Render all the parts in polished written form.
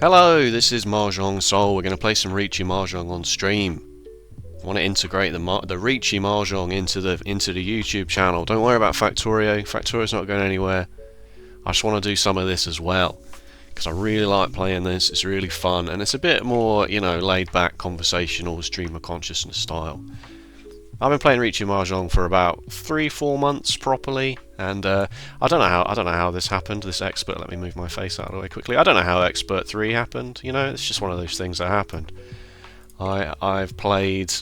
Hello, this is Mahjong Soul. We're going to play some Riichi Mahjong on stream. I want to integrate the Riichi Mahjong into the YouTube channel. Don't worry about Factorio. Factorio's not going anywhere. I just want to do some of this as well because I really like playing this. It's really fun and it's a bit more, you know, laid back, conversational, stream of consciousness style. I've been playing Riichi Mahjong for about 3-4 months properly, and I don't know how this happened. This expert, let me move my face out of the way quickly. I don't know how Expert 3 happened. You know, it's just one of those things that happened. I've played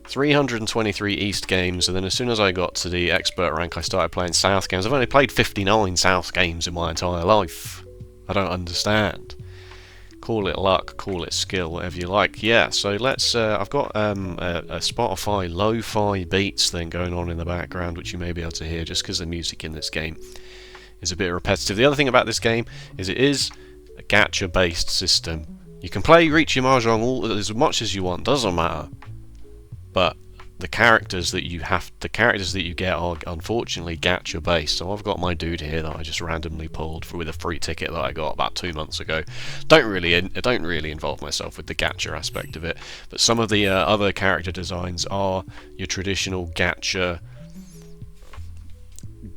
323 East games, and then as soon as I got to the expert rank, I started playing South games. I've only played 59 South games in my entire life. I don't understand. Call it luck, call it skill, whatever you like. Yeah, so let's. I've got a Spotify lo-fi beats thing going on in the background, which you may be able to hear just because the music in this game is a bit repetitive. The other thing about this game is it is a gacha-based system. You can play Riichi Mahjong as much as you want, doesn't matter. But the characters that you get are unfortunately gacha based. So I've got my dude here that I just randomly pulled with a free ticket that I got about 2 months ago. I don't really involve myself with the gacha aspect of it, but some of the other character designs are your traditional gacha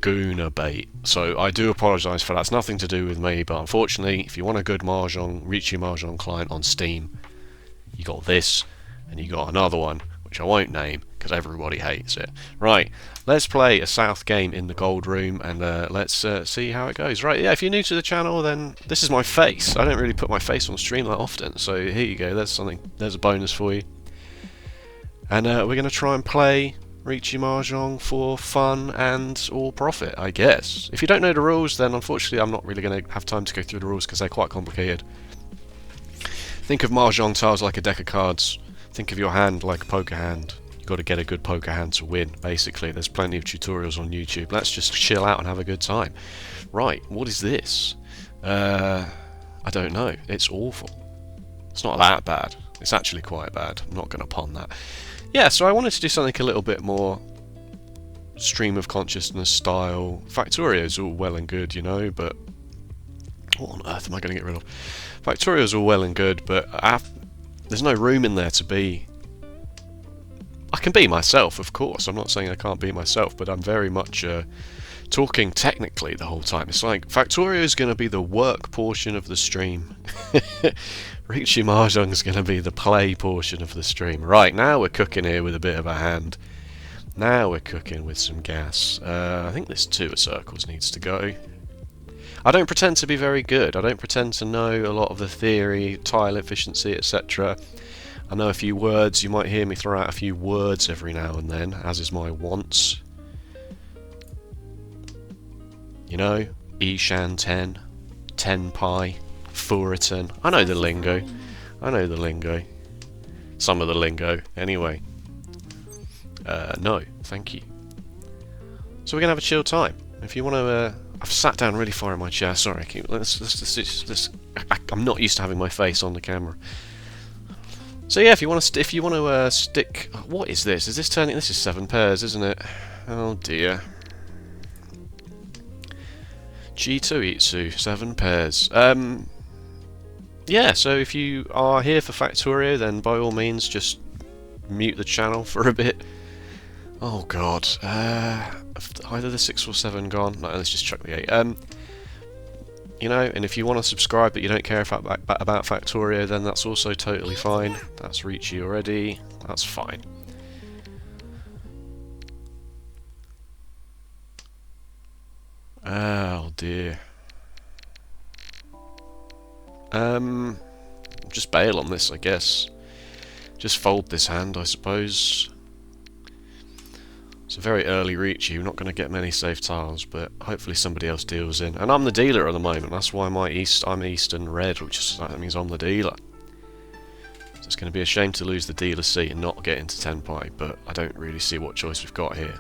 gooner bait. So I do apologise for that. It's nothing to do with me, but unfortunately, if you want a good Riichi Mahjong client on Steam, you got this, and you got another one, which I won't name because everybody hates it. Right, let's play a South game in the gold room and let's see how it goes. Right, yeah, if you're new to the channel, then this is my face. I don't really put my face on stream that often, so here you go. There's a bonus for you. And we're going to try and play Riichi Mahjong for fun and or profit, I guess. If you don't know the rules, then unfortunately I'm not really going to have time to go through the rules because they're quite complicated. Think of Mahjong tiles like a deck of cards. Think of your hand like a poker hand. You've got to get a good poker hand to win, basically. There's plenty of tutorials on YouTube. Let's just chill out and have a good time. Right, what is this? I don't know. It's awful. It's not that bad. It's actually quite bad. I'm not going to pun that. Yeah, so I wanted to do something a little bit more stream of consciousness style. Factorio's all well and good, you know, but what on earth am I going to get rid of? Factorio's all well and good, but there's no room in there to be. I can be myself, of course. I'm not saying I can't be myself, but I'm very much talking technically the whole time. It's like Factorio is going to be the work portion of the stream. Riichi Mahjong is going to be the play portion of the stream. Right, now we're cooking here with a bit of a hand. Now we're cooking with some gas. I think this 2 of circles needs to go. I don't pretend to be very good. I don't pretend to know a lot of the theory, tile efficiency, etc. I know a few words. You might hear me throw out a few words every now and then, as is my wont. You know, Ishan 10, 10 pi, Furitan. I know the lingo. I know the lingo. Some of the lingo, anyway. No, thank you. So we're gonna have a chill time. If you want to, I've sat down really far in my chair. Sorry, I'm not used to having my face on the camera. So yeah, if you want to stick. What is this? Is this turning? This is 7 pairs, isn't it? Oh dear. G2 Itsu, 7 pairs. Yeah. So if you are here for Factorio, then by all means just mute the channel for a bit. Oh god. Either the 6 or 7 gone. No, let's just chuck the 8. You know, and if you want to subscribe but you don't care about Factorio, then that's also totally fine. That's Riichi already. That's fine. Oh dear. Just bail on this, I guess. Just fold this hand, I suppose. It's a very early Riichi. You're not going to get many safe tiles, but hopefully somebody else deals in. And I'm the dealer at the moment. That's why I'm East and red, that means I'm the dealer. So it's going to be a shame to lose the dealer seat and not get into 10 pi, but I don't really see what choice we've got here.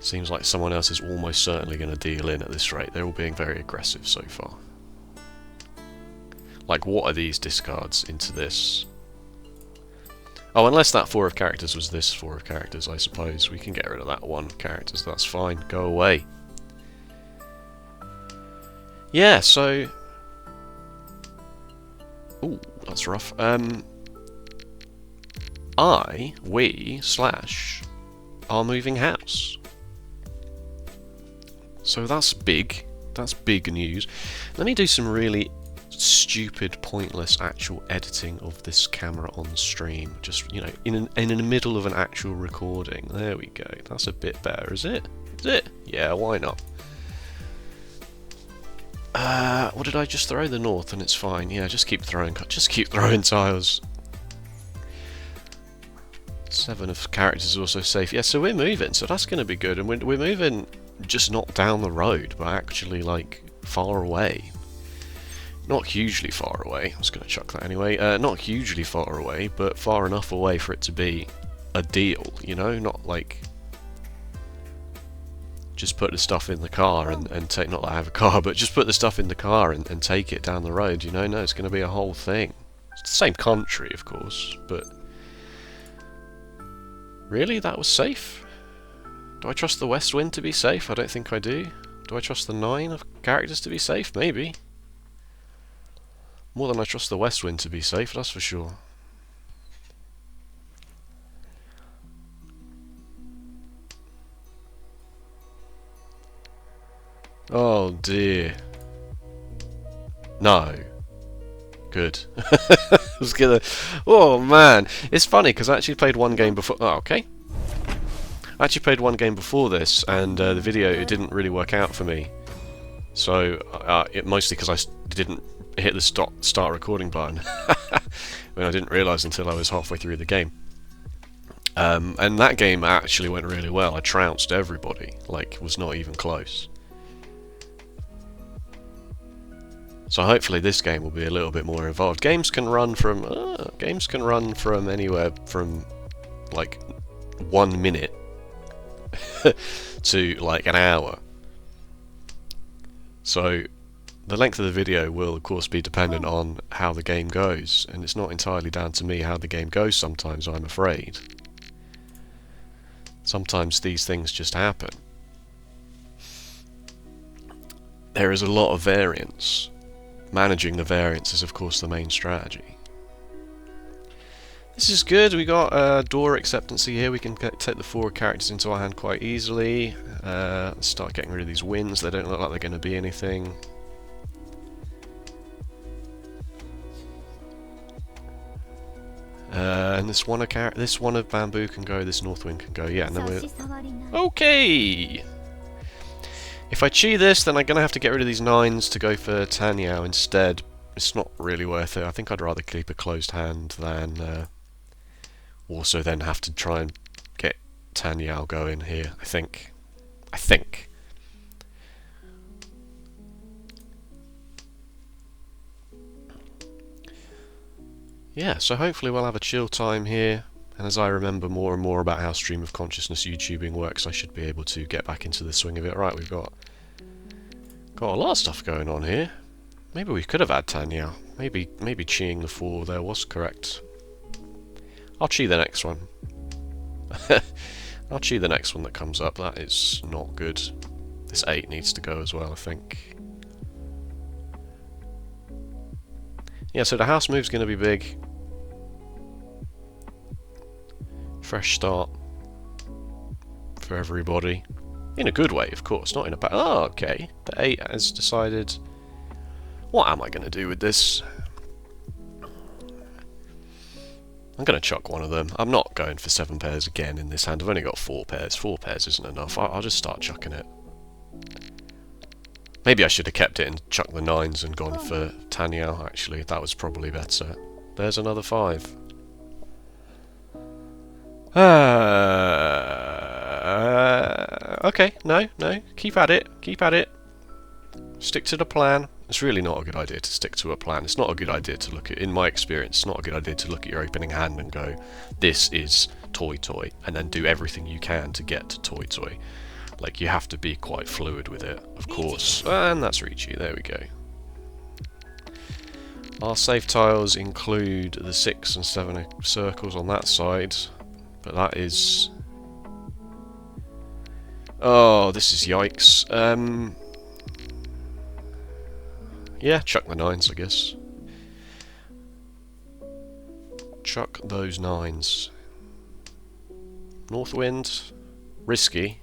Seems like someone else is almost certainly going to deal in at this rate. They're all being very aggressive so far. Like, what are these discards into this? Oh, unless that 4 of characters was this 4 of characters, I suppose. We can get rid of that 1 character, so that's fine. Go away. Yeah, so... Ooh, that's rough. We, slash, are moving house. So that's big. That's big news. Let me do some really stupid, pointless actual editing of this camera on stream. Just, you know, in the middle of an actual recording. There we go. That's a bit better, is it? Is it? Yeah, why not? What did I just throw? The north, and it's fine. Yeah, just keep throwing tiles. 7 of characters is also safe. Yeah, so we're moving, so that's going to be good. And we're moving just not down the road, but actually, like, far away. Not hugely far away. I was going to chuck that anyway. Not hugely far away, but far enough away for it to be a deal, you know? Not like... just put the stuff in the car and take... not that I have a car, but just put the stuff in the car and take it down the road, you know? No, it's going to be a whole thing. It's the same country, of course, but... Really? That was safe? Do I trust the West Wind to be safe? I don't think I do. Do I trust the 9 of characters to be safe? Maybe. More than I trust the West Wind to be safe, that's for sure. Oh dear. No. Good. I was gonna... Oh man! It's funny, because I actually played one game before... Oh, okay. I actually played one game before this, and the video, it didn't really work out for me. So, mostly because I didn't hit the start recording button. When I didn't realise until I was halfway through the game. And that game actually went really well. I trounced everybody. Like, was not even close. So hopefully this game will be a little bit more involved. Games can run from anywhere from like 1 minute to like an hour. So the length of the video will of course be dependent on how the game goes, and it's not entirely down to me how the game goes sometimes, I'm afraid. Sometimes these things just happen. There is a lot of variance. Managing the variance is of course the main strategy. This is good. We got door acceptancy here. We can take the 4 characters into our hand quite easily. Let's start getting rid of these wins. They don't look like they're going to be anything. And this one of bamboo can go. This north wind can go. Yeah, and then we're okay. If I chi this, then I'm going to have to get rid of these 9s to go for Tanyao instead. It's not really worth it. I think I'd rather keep a closed hand than also then have to try and get Tanyao going here, I think. Yeah, so hopefully we'll have a chill time here. And as I remember more and more about how stream of consciousness YouTubing works, I should be able to get back into the swing of it. Right, we've got a lot of stuff going on here. Maybe we could have had Tanya. Maybe chiing the 4 there was correct. I'll chi the next one. I'll chi the next one that comes up. That is not good. This 8 needs to go as well, I think. Yeah, so the house move's going to be big. Fresh start for everybody. In a good way, of course, not in a bad... Oh, okay. The 8 has decided... What am I going to do with this? I'm going to chuck one of them. I'm not going for 7 pairs again in this hand. I've only got 4 pairs. 4 pairs isn't enough. I'll just start chucking it. Maybe I should have kept it and chucked the 9s and gone for Tanyao, actually. That was probably better. There's another 5. Okay, no, keep at it. Stick to the plan. It's really not a good idea to stick to a plan. It's not a good idea to look at, in my experience, it's not a good idea to look at your opening hand and go, this is toy, and then do everything you can to get to toy. Like, you have to be quite fluid with it, of course. And that's Riichi, there we go. Our safe tiles include the 6 and 7 circles on that side. But that is... Oh, this is yikes. Yeah, chuck the 9s, I guess. Chuck those 9s. North wind, risky,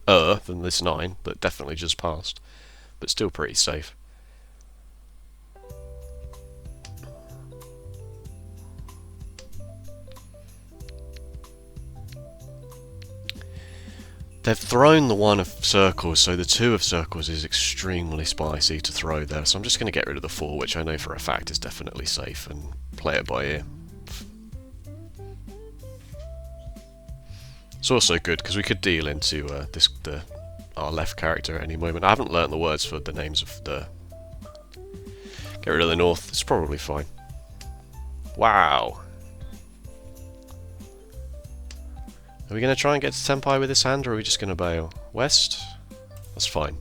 than this 9, but definitely just passed. But still pretty safe. They've thrown the 1 of circles, so the 2 of circles is extremely spicy to throw there. So I'm just going to get rid of the 4, which I know for a fact is definitely safe, and play it by ear. It's also good because we could deal into our left character at any moment. I haven't learnt the words for the names of the... Get rid of the north. It's probably fine. Wow. Are we going to try and get to Senpai with this hand, or are we just going to bail? West? That's fine.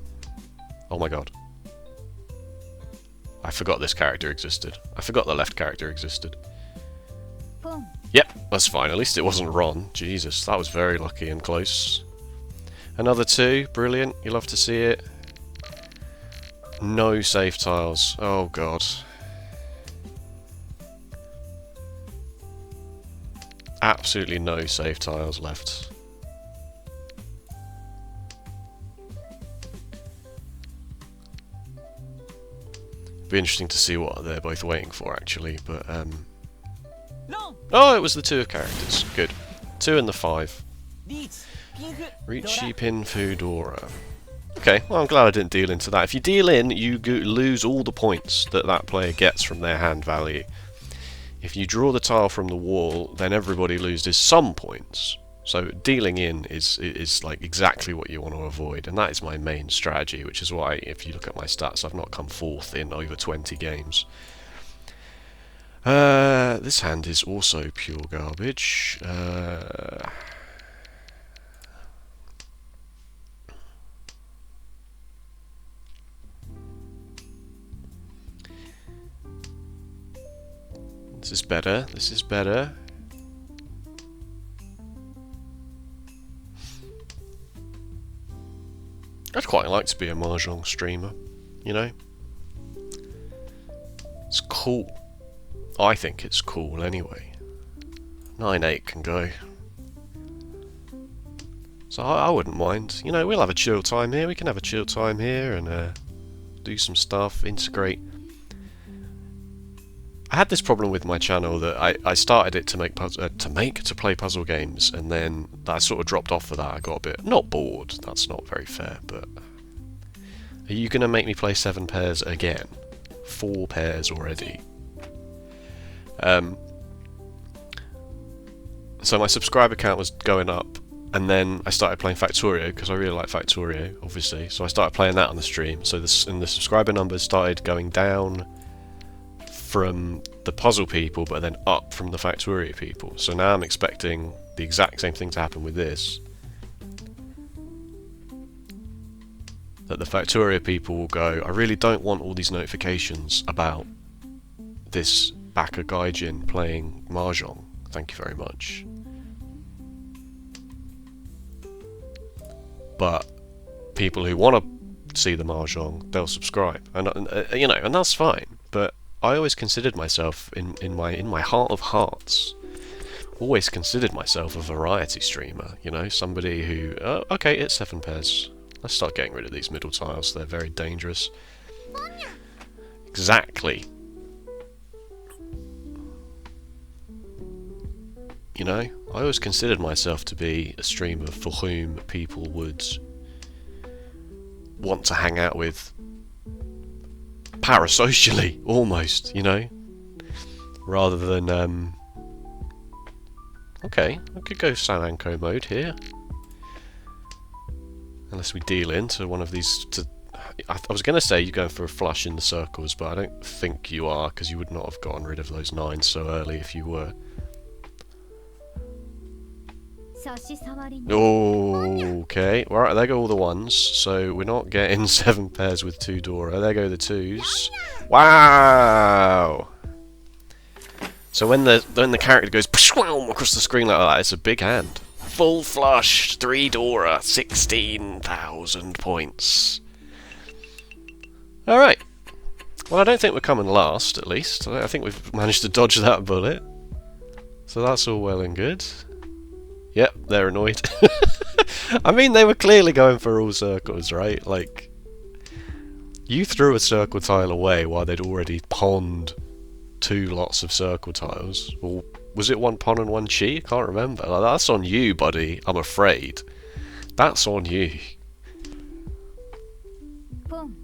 Oh my god. I forgot this character existed. I forgot the left character existed. Boom. Yep, that's fine. At least it wasn't Ron. Jesus, that was very lucky and close. Another 2. Brilliant. You love to see it. No safe tiles. Oh god. Absolutely no safe tiles left. Be interesting to see what they're both waiting for, actually, but oh, it was the 2 of characters. Good. 2 and the 5. Riichi, Pinfu, Dora. Okay, well I'm glad I didn't deal into that. If you deal in, you lose all the points that that player gets from their hand value. If you draw the tile from the wall, then everybody loses some points. So dealing in is like exactly what you want to avoid, and that is my main strategy, which is why, if you look at my stats, I've not come 4th in over 20 games. This hand is also pure garbage. This is better. This is better. I'd quite like to be a Mahjong streamer, you know? It's cool. I think it's cool anyway. 9-8 can go. So I wouldn't mind. You know, we'll have a chill time here. We can have a chill time here and do some stuff, integrate. I had this problem with my channel that I started it to play puzzle games, and then I sort of dropped off of that. I got a bit, not bored, that's not very fair, but are you going to make me play 7 pairs again? 4 pairs already. So my subscriber count was going up, and then I started playing Factorio because I really like Factorio, obviously. So I started playing that on the stream. So the subscriber numbers started going down from the puzzle people, but then up from the Factorio people. So now I'm expecting the exact same thing to happen with this. That the Factorio people will go, I really don't want all these notifications about this Baka Gaijin playing Mahjong. Thank you very much. But people who want to see the Mahjong, they'll subscribe, and you know, and that's fine. But I always considered myself, in my heart of hearts, always considered myself a variety streamer. You know, somebody who, okay, it's 7 pairs. Let's start getting rid of these middle tiles. They're very dangerous. Exactly. You know, I always considered myself to be a streamer for whom people would want to hang out with parasocially, almost, you know, rather than okay, I could go Sananko mode here, unless we deal into one of these. I was going to say you're going for a flush in the circles, but I don't think you are, because you would not have gotten rid of those 9s so early if you were. Okay, right, there go all the 1s, so we're not getting 7 pairs with 2 Dora. There go the 2s. Wow! So when the character goes across the screen like that, it's a big hand. Full flush, 3 Dora, 16,000 points. Alright. Well, I don't think we're coming last, at least. I think we've managed to dodge that bullet. So that's all well and good. Yep, they're annoyed. I mean, they were clearly going for all circles, right? Like, you threw a circle tile away while they'd already ponned 2 lots of circle tiles. Or was it 1 pon and 1 chi? I can't remember. Like, that's on you, buddy, I'm afraid. That's on you. Boom.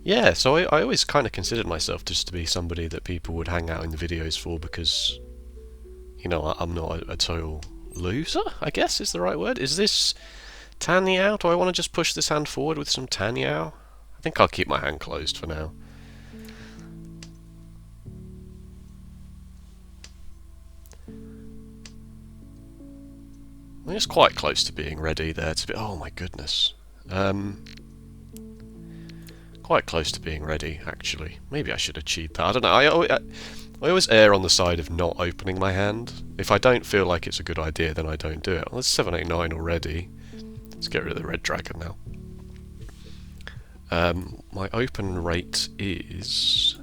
Yeah, so I always kind of considered myself just to be somebody that people would hang out in the videos for because, you know, I'm not a total loser, I guess is the right word. Is this Tanyao? Do I want to just push this hand forward with some Tanyao? I think I'll keep my hand closed for now. I mean, it's quite close to being ready there to be... Oh my goodness. Quite close to being ready, actually. Maybe I should have cheated that. I don't know. I always err on the side of not opening my hand. If I don't feel like it's a good idea, then I don't do it. Well, it's 789 already. Let's get rid of the red dragon now. My open rate is...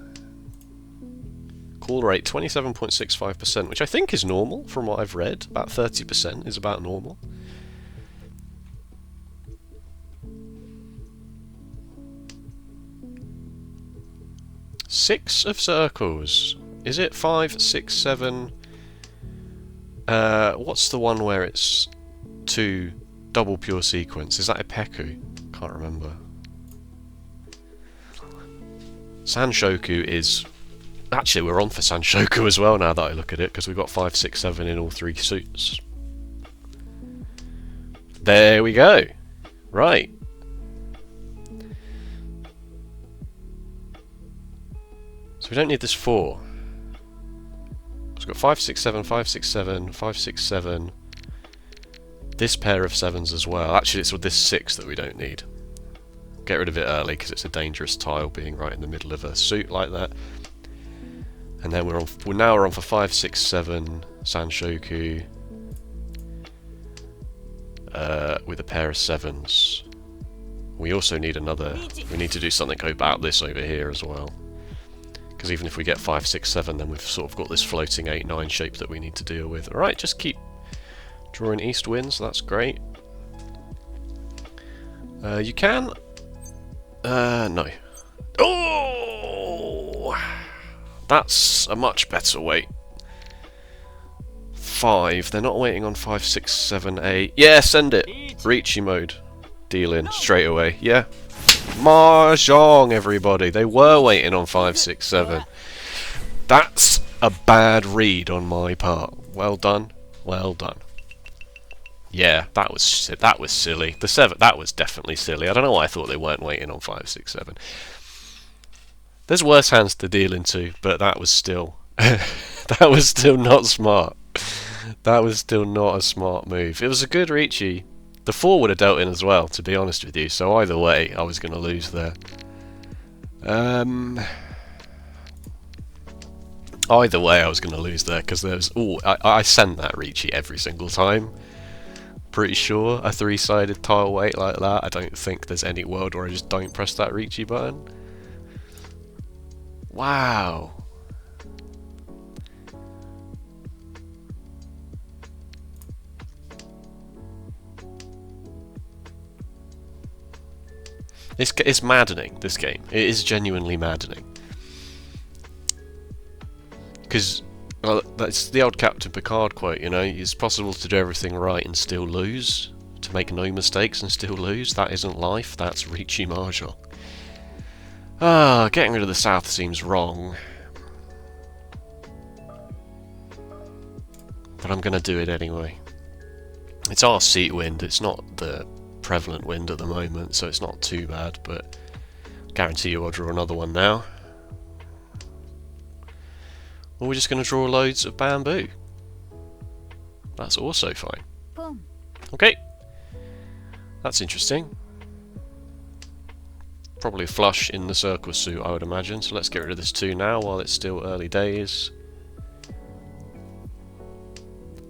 Call rate 27.65%, which I think is normal from what I've read. About 30% is about normal. Six of circles. Is it 5, 6, 7? What's the one where it's 2 double pure sequence? Is that a Peku? Can't remember. Sanshoku is... Actually, we're on for Sanshoku as well now that I look at it, because we've got 5, 6, 7 in all 3 suits. There we go. Right. So we don't need this 4. So we've got 5, 6, 7, 5, 6, 7, 5, 6, 7. This pair of 7s as well. Actually, it's with this 6 that we don't need. Get rid of it early because it's a dangerous tile being right in the middle of a suit like that. And then we're on for 5, 6, 7 Sanshoku with a pair of 7s. We also need another. We need to do something about this over here as well. Because even if we get 5, 6, 7, then we've sort of got this floating 8, 9 shape that we need to deal with. Alright, just keep drawing east winds, that's great. You can... no. Oh! That's a much better weight. 5, they're not waiting on 5, 6, 7, 8. Yeah, send it! Riichi mode. Deal in, straight away. Yeah. Mahjong, everybody. They were waiting on 5, 6, 7. That's a bad read on my part. Well done. Well done. Yeah, that was silly. The 7, that was definitely silly. I don't know why I thought they weren't waiting on 5, 6, 7. There's worse hands to deal into, but that was still that was still not smart. That was still not a smart move. It was a good Riichi. The 4 would have dealt in as well, to be honest with you, so either way, I was going to lose there. Either way, I was going to lose there, because there's... Oh, I send that Riichi every single time. Pretty sure, a 3-sided tile weight like that, I don't think there's any world where I just don't press that Riichi button. Wow. It's maddening, this game. It is genuinely maddening. Because, well, that's the old Captain Picard quote, you know, it's possible to do everything right and still lose. To make no mistakes and still lose. That isn't life, that's Riichi Mahjong. Ah, getting rid of the south seems wrong. But I'm going to do it anyway. It's our seat wind, it's not the prevalent wind at the moment, so it's not too bad, but guarantee you I'll draw another one now. Or we're just going to draw loads of bamboo. That's also fine. Boom. Okay. That's interesting. Probably a flush in the circle suit, I would imagine, so let's get rid of this 2 now while it's still early days.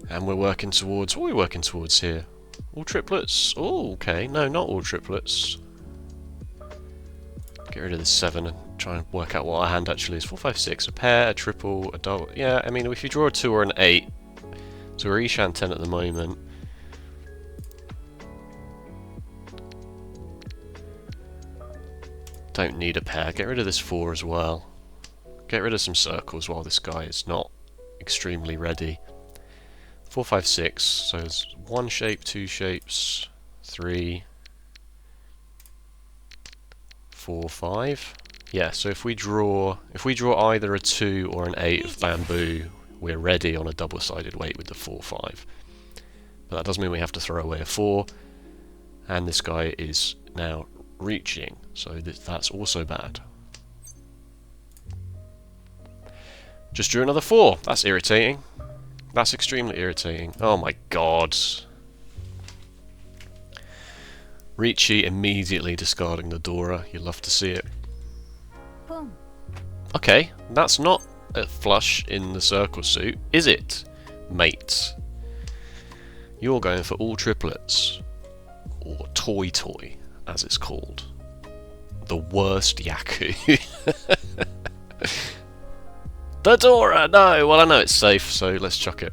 And we're working towards... What are we working towards here? All triplets? Oh, okay. No, not all triplets. Get rid of this 7 and try and work out what our hand actually is. 4, 5, 6. A pair, a triple, a double. Yeah, I mean, if you draw a 2 or an 8, so we're Ishan 10 at the moment. Don't need a pair. Get rid of this 4 as well. Get rid of some circles while this guy is not extremely ready. 4, 5, 6. So it's 1 shape, 2 shapes, 3, 4, 5. Yeah, so if we draw either a 2 or an 8 of bamboo, we're ready on a double-sided weight with the 4, 5. But that doesn't mean we have to throw away a 4. And this guy is now reaching, so that's also bad. Just drew another 4. That's irritating. That's extremely irritating. Oh my god. Riichi immediately discarding the Dora. You love to see it. Boom. Okay, that's not a flush in the circle suit, is it, mate? You're going for all triplets. Or Toy Toy, as it's called. The worst Yaku. The Dora! No! Well, I know it's safe, so let's chuck it.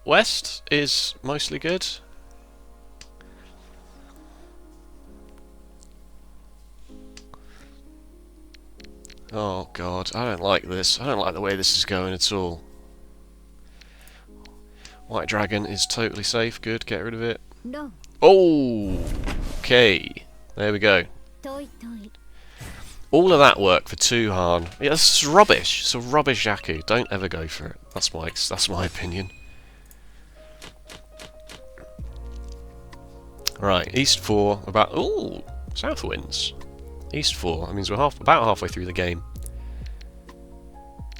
West is mostly good. Oh god, I don't like this. I don't like the way this is going at all. White Dragon is totally safe. Good, get rid of it. No. Oh! Okay. There we go. Toy toy. All of that work for 2 Han. Yeah, this is rubbish. It's a rubbish Yaku. Don't ever go for it. That's my opinion. Right, East 4. South winds. East 4. That means we're about halfway through the game.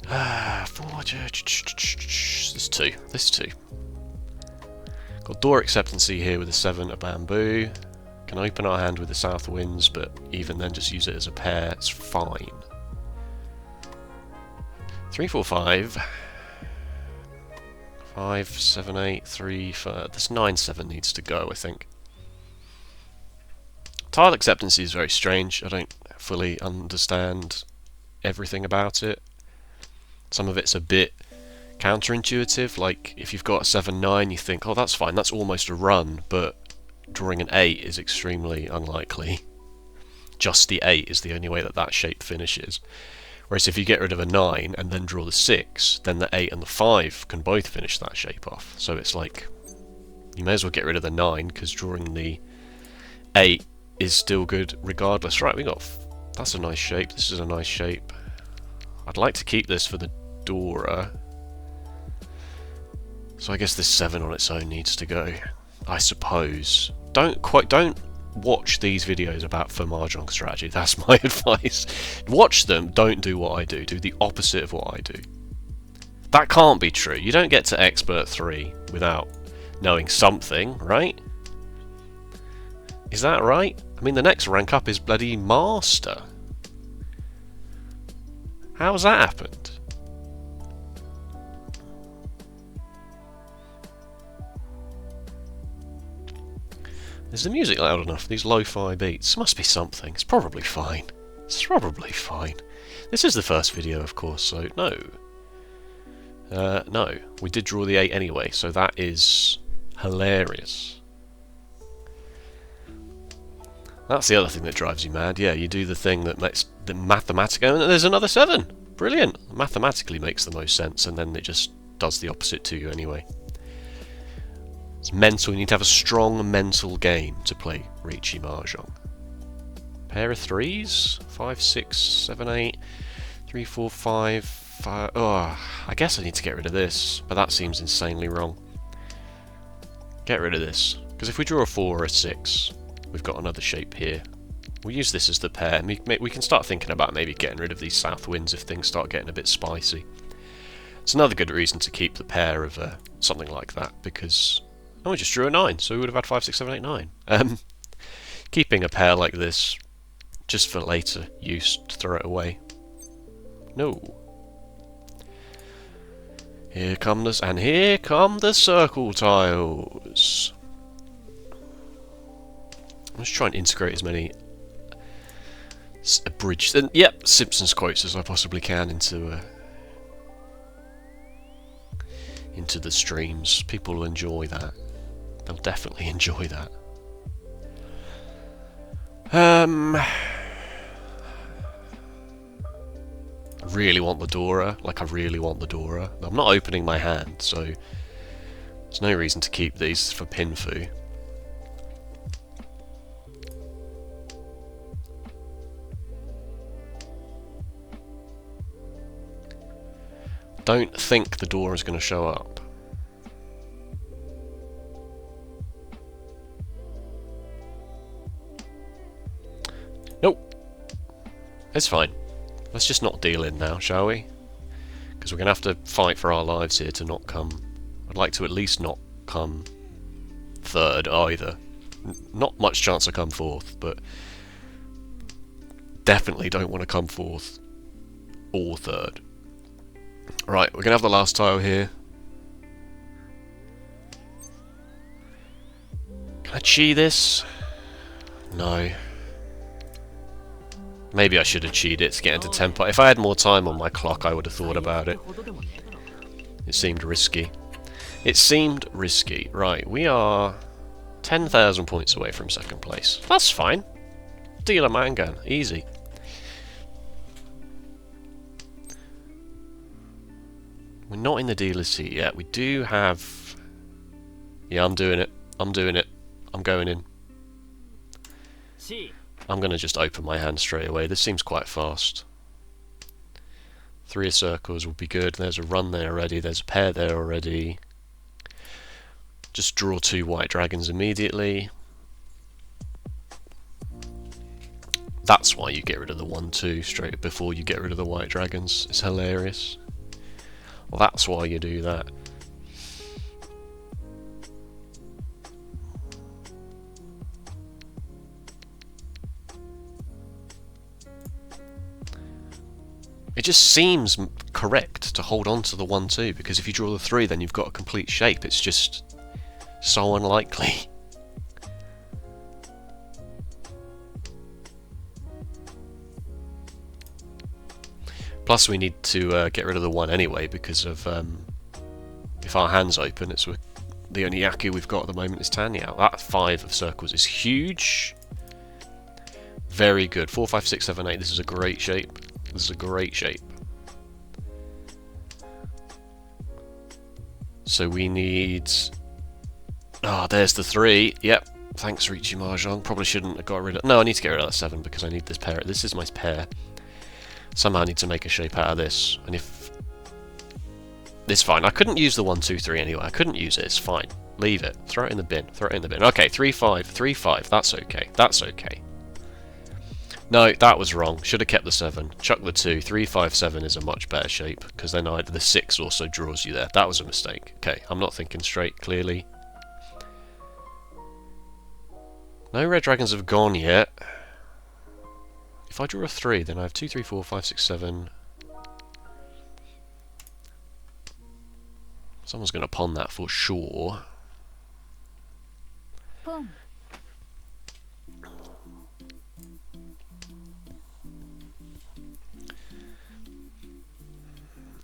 4. This 2. This 2. Got door acceptancy here with a 7, a bamboo. Can open our hand with the south winds, but even then just use it as a pair. It's fine. 3, 4, 5. 5, 7, 8, 3, 5. This 9, 7 needs to go, I think. Tile acceptancy is very strange. I don't fully understand everything about it. Some of it's a bit counterintuitive, like if you've got a 7, 9, you think, oh, that's fine, that's almost a run, but drawing an 8 is extremely unlikely. Just the 8 is the only way that shape finishes. Whereas if you get rid of a 9 and then draw the 6, then the 8 and the 5 can both finish that shape off. So it's like, you may as well get rid of the 9, because drawing the 8 is still good regardless. Right, that's a nice shape, this is a nice shape. I'd like to keep this for the Dora. So I guess this 7 on its own needs to go, I suppose. Don't watch these videos about for Mahjong strategy, that's my advice. Watch them, don't do what I do. Do the opposite of what I do. That can't be true. You don't get to Expert 3 without knowing something, right? Is that right? I mean, the next rank up is bloody Master. How's that happened? Is the music loud enough? These lo-fi beats must be something. It's probably fine. It's probably fine. This is the first video, of course, so no. No. We did draw the 8 anyway, so that is hilarious. That's the other thing that drives you mad. Yeah, you do the thing that makes the mathematically... And there's another 7! Brilliant! Mathematically makes the most sense, and then it just does the opposite to you anyway. It's mental. You need to have a strong mental game to play Riichi Mahjong. Pair of 3s? 5, 6, 7, 8, 3, 4, 5, 5... Oh, I guess I need to get rid of this, but that seems insanely wrong. Get rid of this, because if we draw a 4 or a 6, we've got another shape here. We'll use this as the pair, and we can start thinking about maybe getting rid of these south winds if things start getting a bit spicy. It's another good reason to keep the pair of something like that, because... Oh, we just drew a 9, so we would have had 5, 6, 7, 8, 9. Keeping a pair like this, just for later use, to throw it away. No. Here come the... And here come the circle tiles. I'm just trying to integrate as many abridged... Yep, Simpsons quotes as I possibly can into the streams. People will enjoy that. They'll definitely enjoy that. I really want the Dora. Like, I really want the Dora. I'm not opening my hand, so there's no reason to keep these for Pinfu. Don't think the Dora is going to show up. Nope. It's fine. Let's just not deal in now, shall we? Because we're going to have to fight for our lives here to not come... I'd like to at least not come third either. Not much chance to come fourth, but definitely don't want to come fourth or third. Right, we're going to have the last tile here. Can I chi this? No. Maybe I should have cheated it to get into tempo. If I had more time on my clock, I would have thought about it. It seemed risky. It seemed risky. Right, we are 10,000 points away from second place. That's fine. Deal a mangan. Easy. We're not in the dealer's seat yet. We do have... Yeah, I'm doing it. I'm doing it. I'm going in. I'm going to just open my hand straight away. This seems quite fast. 3 of circles will be good. There's a run there already. There's a pair there already. Just draw 2 white dragons immediately. That's why you get rid of the 1-2 straight before you get rid of the white dragons. It's hilarious. Well, that's why you do that. It just seems correct to hold on to the 1-2, because if you draw the 3 then you've got a complete shape. It's just so unlikely. Plus we need to get rid of the 1 anyway, because of if our hand's open, it's the only Yaku we've got at the moment is Tanya. That 5 of circles is huge. Very good. 4, 5, 6, 7, 8. This is a great shape. This is a great shape. So we need... Ah, there's the 3. Yep. Thanks, Riichi Mahjong. Probably shouldn't have got rid of... No, I need to get rid of that 7 because I need this pair. This is my pair. Somehow I need to make a shape out of this. And if... It's fine. I couldn't use the 1, 2, 3 anyway. I couldn't use it. It's fine. Leave it. Throw it in the bin. Throw it in the bin. Okay, 3, 5. 3, 5. That's okay. That's okay. No, that was wrong. Should have kept the 7. Chuck the 2. 3, 5, 7 is a much better shape, because then the 6 also draws you there. That was a mistake. Okay, I'm not thinking straight, clearly. No red dragons have gone yet. If I draw a 3, then I have 2, 3, 4, 5, 6, 7. Someone's going to pawn that for sure. Boom.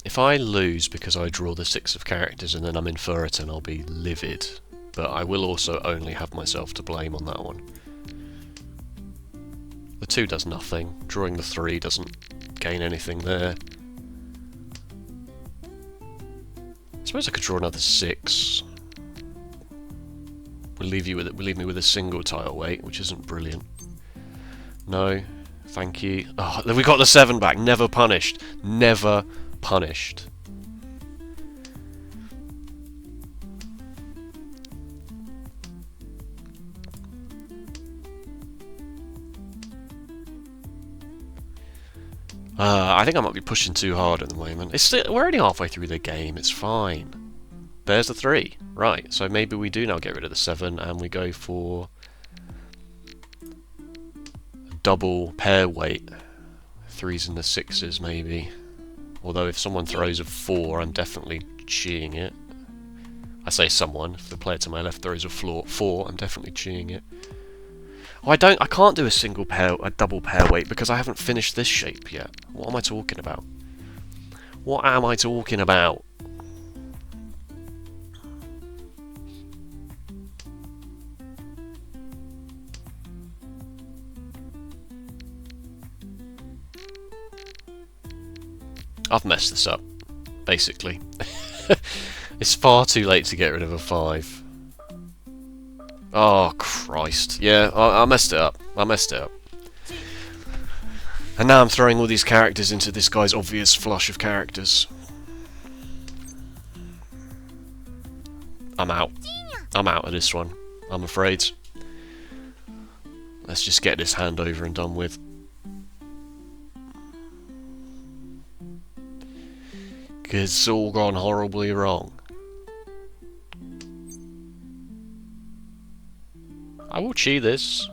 If I lose because I draw the 6 of characters and then I'm in Furiton, I'll be livid. But I will also only have myself to blame on that one. The 2 does nothing. Drawing the 3 doesn't gain anything there. I suppose I could draw another 6. Will leave me with a single tile weight, which isn't brilliant. No, thank you. Oh, we got the 7 back. Never punished. Never punished. I think I might be pushing too hard at the moment. We're already halfway through the game. It's fine. There's the 3. Right, so maybe we do now get rid of the 7 and we go for a double pair weight. 3s and the 6s maybe. Although if someone throws a 4, I'm definitely cheeing it. I say someone. If the player to my left throws a 4, I'm definitely cheeing it. Oh, I can't do a double pair weight because I haven't finished this shape yet. What am I talking about? What am I talking about? I've messed this up, basically. It's far too late to get rid of a 5. Oh, Christ. Yeah, I messed it up. I messed it up. And now I'm throwing all these characters into this guy's obvious flush of characters. I'm out. I'm out of this one, I'm afraid. Let's just get this hand over and done with. Because it's all gone horribly wrong. I will cheat this.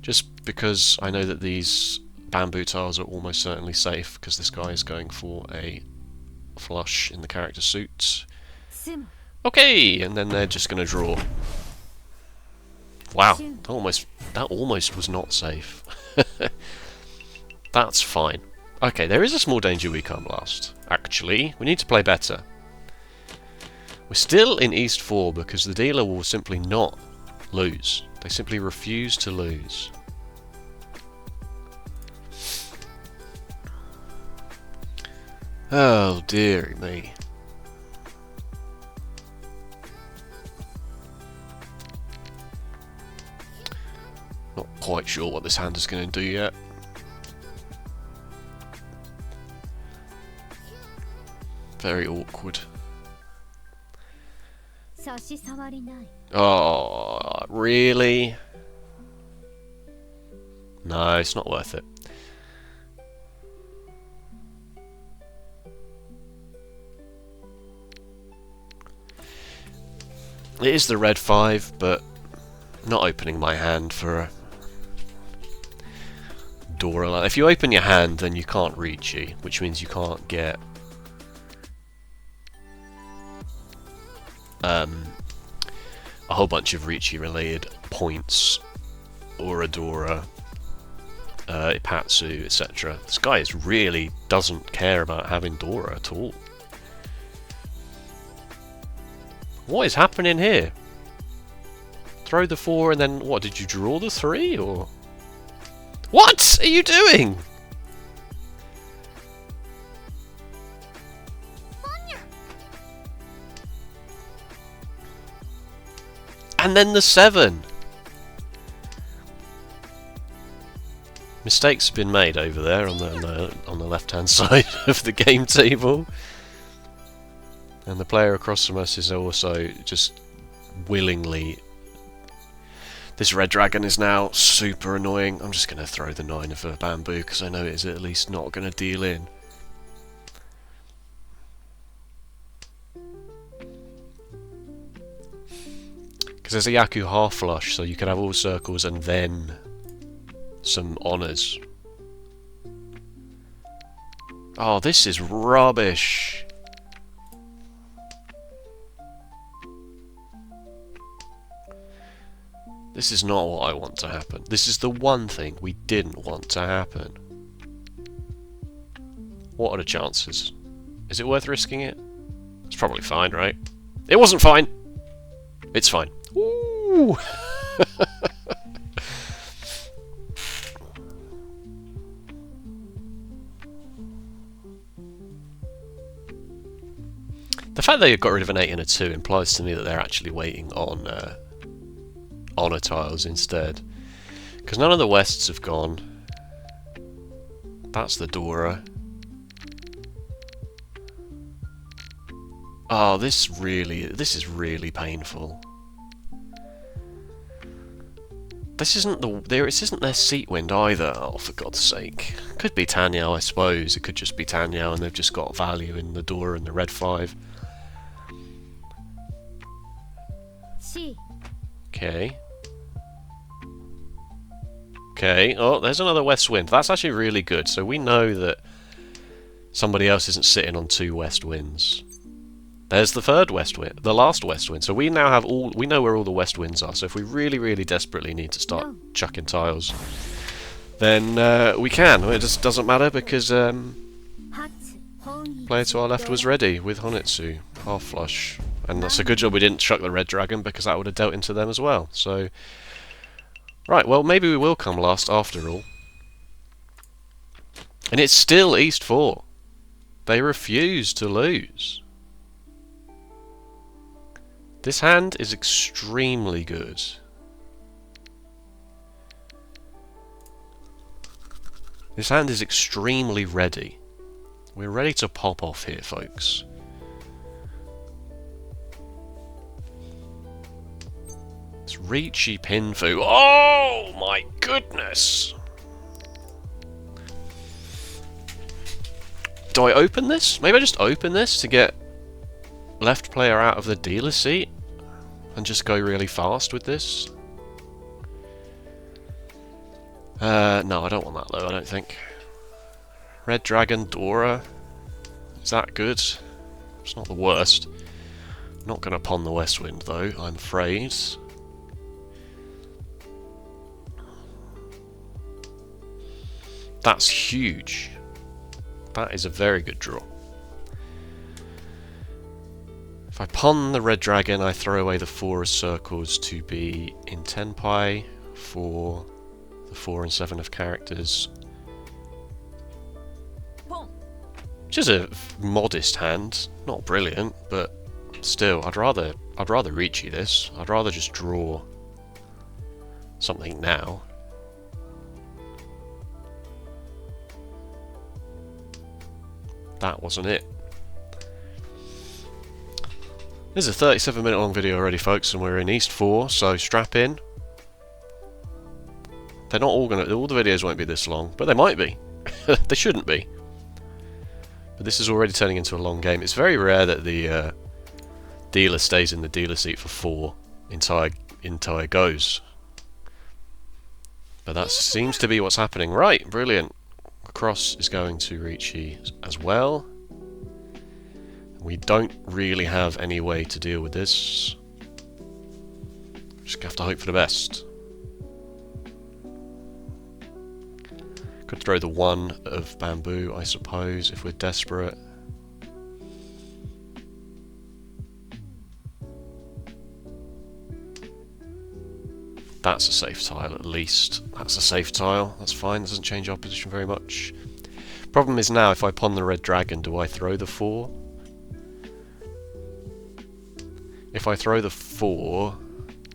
Just because I know that these bamboo tiles are almost certainly safe, because this guy is going for a flush in the character suit. Okay, and then they're just going to draw. Wow, that almost was not safe. That's fine. Okay, there is a small danger we can't blast. Actually, we need to play better. We're still in East 4 because the dealer will simply not lose. They simply refuse to lose. Oh, dearie me. Not quite sure what this hand is going to do yet. Very awkward. Oh, really? No, it's not worth it. It is the red 5, but not opening my hand for a Dora. If you open your hand, then you can't Riichi, which means you can't get a whole bunch of Riichi related points, or Adora, Ipatsu, etc. This guy really doesn't care about having Dora at all. What is happening here? Throw the 4 and then what? Did you draw the 3 or what are you doing? And then the 7. Mistakes have been made over there on the left-hand side of the game table, and the player across from us is also just willingly. This red dragon is now super annoying. I'm just going to throw the 9 of a bamboo because I know it is at least not going to deal in. Because there's a Yaku half flush, so you can have all circles and then some honours. Oh, this is rubbish. This is not what I want to happen. This is the one thing we didn't want to happen. What are the chances? Is it worth risking it? It's probably fine, right? It wasn't fine! It's fine. Ooh. The fact that you got rid of an 8 and a 2 implies to me that they're actually waiting on honor tiles instead. Because none of the Wests have gone. That's the Dora. Oh, this is really painful. This isn't their seat wind either. Oh, for God's sake! Could be Tanyao, I suppose. It could just be Tanyao, and they've just got value in the Dora and the red 5. Okay. Okay. Oh, there's another west wind. That's actually really good. So we know that somebody else isn't sitting on 2 west winds. There's the third west wind, the last west wind. So we now have we know where all the west winds are. So if we really, really desperately need to start chucking tiles, then we can. It just doesn't matter because player to our left was ready with Honitsu, half flush. And that's a good job we didn't chuck the red dragon, because that would have dealt into them as well. So, right, well, maybe we will come last after all. And it's still East 4. They refuse to lose. This hand is extremely good. This hand is extremely ready. We're ready to pop off here, folks. It's Riichi Pinfu. Oh my goodness! Do I open this? Maybe I just open this to get left player out of the dealer seat and just go really fast with this. No, I don't want that though, I don't think. Red Dragon, Dora. Is that good? It's not the worst. Not going to pawn the West Wind though, I'm afraid. That's huge. That is a very good draw. If I pawn the Red Dragon, I throw away the 4 of circles to be in Tenpai for the 4 and 7 of characters. Which is a modest hand. Not brilliant, but still, I'd rather Riichi this. I'd rather just draw something now. That wasn't it. This is a 37-minute long video already, folks, and we're in East 4, so strap in. They're not all the videos won't be this long, but they might be. They shouldn't be. But this is already turning into a long game. It's very rare that the dealer stays in the dealer seat for 4 entire goes. But that seems to be what's happening. Right, brilliant. Cross is going to Riichi as well. We don't really have any way to deal with this. Just have to hope for the best. Could throw the 1 of bamboo, I suppose, if we're desperate. That's a safe tile, at least. That's a safe tile. That's fine. Doesn't change our position very much. Problem is now, if I pawn the red dragon, do I throw the 4? If I throw the 4,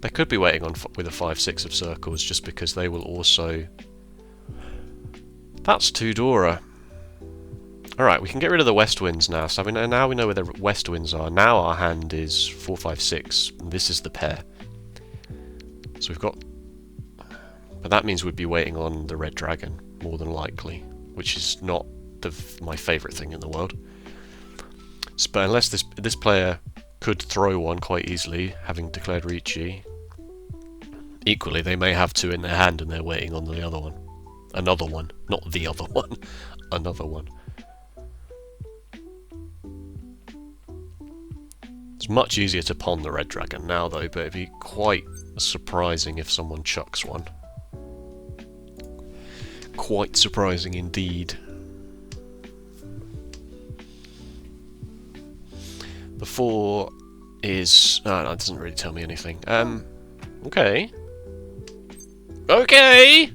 they could be waiting on with a 5-6 of circles, just because they will also... That's 2 Dora. Alright, we can get rid of the west winds now. So now we know where the west winds are. Now our hand is 4, 5, 6. And this is the pair. So we've got... But that means we'd be waiting on the red dragon, more than likely. Which is not my favourite thing in the world. But unless this player could throw one quite easily, having declared Riichi. Equally, they may have 2 in their hand and they're waiting on the other one. Another one. Not the other one. Another one. It's much easier to pawn the red dragon now though, but it'd be quite surprising if someone chucks one. Quite surprising indeed. The 4 is... Oh, no, it doesn't really tell me anything. Okay. Okay!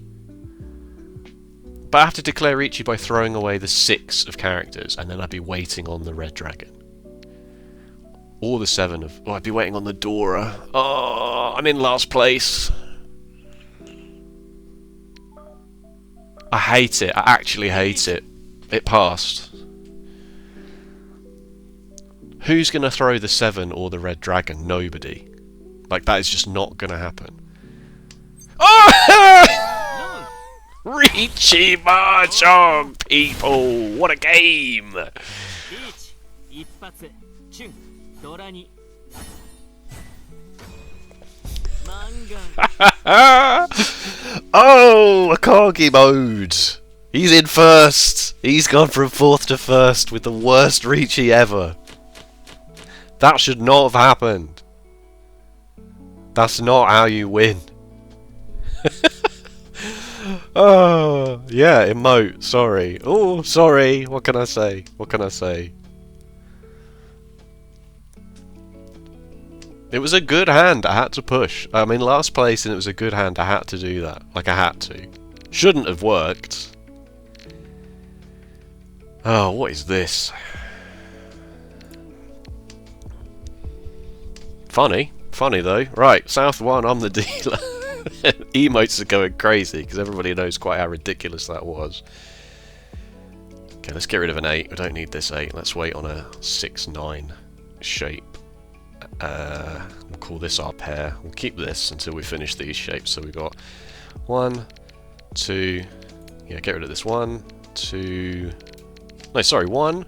But I have to declare Riichi by throwing away the 6 of characters, and then I'd be waiting on the red dragon. Or the 7 of... Oh, I'd be waiting on the Dora. Oh, I'm in last place. I hate it. I actually hate it. It passed. Who's going to throw the 7 or the red dragon? Nobody. Like, that is just not going to happen. Oh! Riichi Mahjong, people! What a game! Oh, Akagi mode! He's in first! He's gone from fourth to first with the worst Riichi ever. That should not have happened. That's not how you win. Oh, yeah, emote, sorry. Oh, sorry, what can I say? What can I say? It was a good hand, I had to push. I'm in last place and it was a good hand, I had to do that. Like, I had to. Shouldn't have worked. Oh, what is this? Funny. Funny, though. Right, South 1, I'm the dealer. Emotes are going crazy, because everybody knows quite how ridiculous that was. Okay, let's get rid of an 8. We don't need this 8. Let's wait on a 6-9 shape. We'll call this our pair. We'll keep this until we finish these shapes. So we've got 1, 2... Yeah, get rid of this. 1, 2... No, sorry, 1,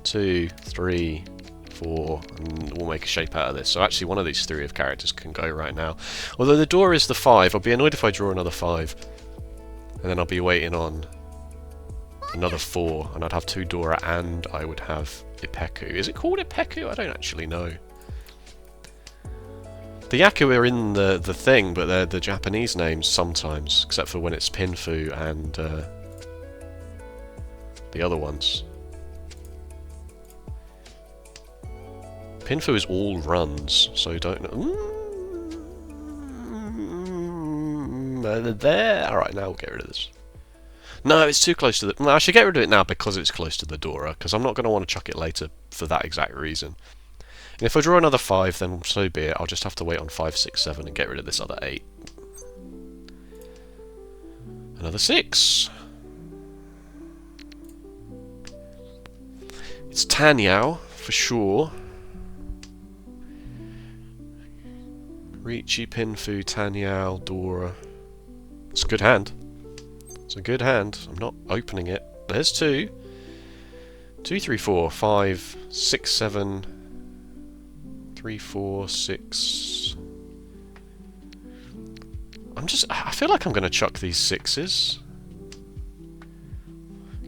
2, 3, 4, and we'll make a shape out of this. So actually one of these 3 of characters can go right now. Although the door is the 5, I'll be annoyed if I draw another 5. And then I'll be waiting on another 4, and I'd have 2 Dora and I would have Ipeku. Is it called Ipeku? I don't actually know. The Yaku are in the thing, but they're the Japanese names sometimes, except for when it's Pinfu and the other ones. Pinfu is all runs, so don't know. There. Alright, now we'll get rid of this. No, it's too close to the... No, I should get rid of it now because it's close to the Dora, because I'm not going to want to chuck it later for that exact reason. And if I draw another 5, then so be it. I'll just have to wait on 5, 6, 7 and get rid of this other 8. Another 6. It's Tanyao, for sure. Riichi, Pinfu, Tanyao, Dora. It's a good hand. It's a good hand. I'm not opening it. There's 2. 2, 3, 4, 5, 6, 7... 3, 4, 6... I feel like I'm going to chuck these 6s.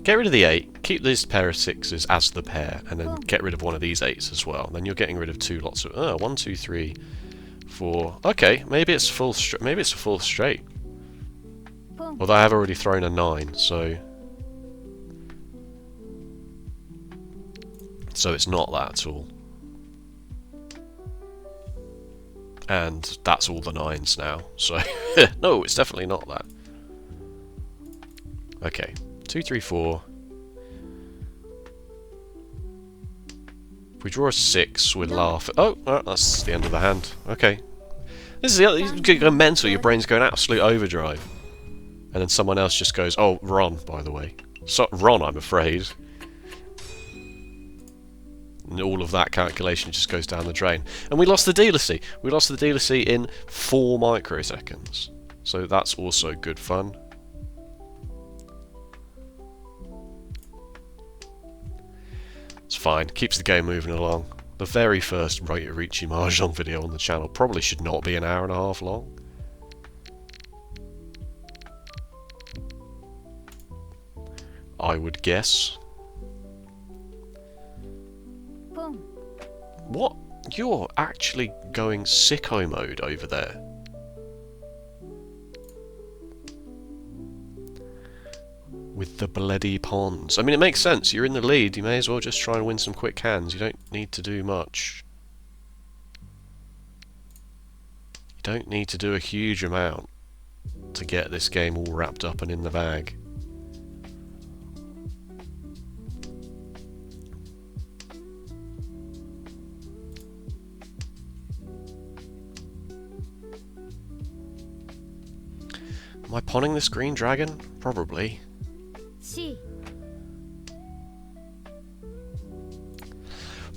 Get rid of the 8, keep this pair of 6s as the pair, and then get rid of one of these 8s as well. Then you're getting rid of 2 lots of... 1, 2, 3, 4... Okay, maybe it's full maybe it's a full straight. Although I have already thrown a 9, so... So it's not that at all. And that's all the 9s now, so... No, it's definitely not that. Okay, 2, 3, 4... If we draw a 6, we'd laugh at... Oh, that's the end of the hand. Okay. This is the other... You go mental, your brain's going absolute overdrive. And then someone else just goes, oh, Ron, by the way. So, Ron, I'm afraid. And all of that calculation just goes down the drain. And we lost the dealercy. We lost the dealercy in 4 microseconds. So that's also good fun. It's fine. Keeps the game moving along. The very first Riichi Mahjong video on the channel probably should not be an hour and a half long. I would guess. What? You're actually going sicko mode over there. With the bloody pawns. I mean, it makes sense. You're in the lead. You may as well just try and win some quick hands. You don't need to do much. You don't need to do a huge amount to get this game all wrapped up and in the bag. Am I pawning this green dragon? Probably.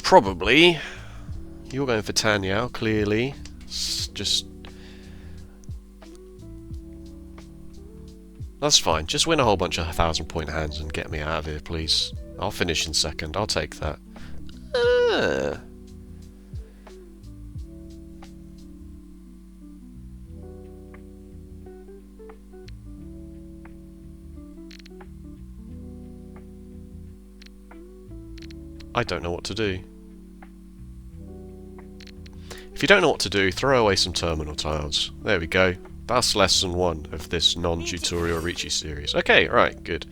Probably. You're going for Tanyao, clearly. Just... That's fine. Just win a whole bunch of 1,000-point hands and get me out of here, please. I'll finish in second. I'll take that. I don't know what to do. If you don't know what to do, throw away some terminal tiles. There we go. That's lesson 1 of this non-tutorial Riichi series. Okay, right, good.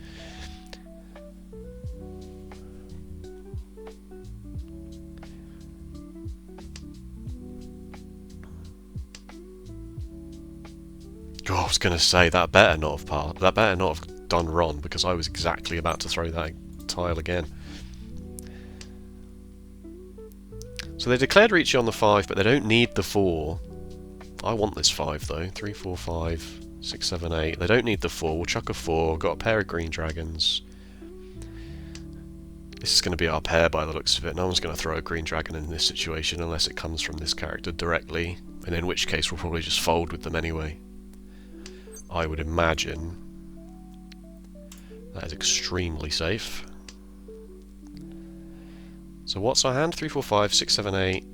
Oh, I was going to say, that better not have done wrong, because I was exactly about to throw that tile again. So they declared Riichi on the 5, but they don't need the 4. I want this 5 though. 3, 4, 5, 6, 7, 8. They don't need the 4. We'll chuck a 4. Got a pair of green dragons. This is going to be our pair by the looks of it. No one's going to throw a green dragon in this situation unless it comes from this character directly, and in which case we'll probably just fold with them anyway. I would imagine that is extremely safe. So what's our hand? 3, 4, 5, 6, 7, 8.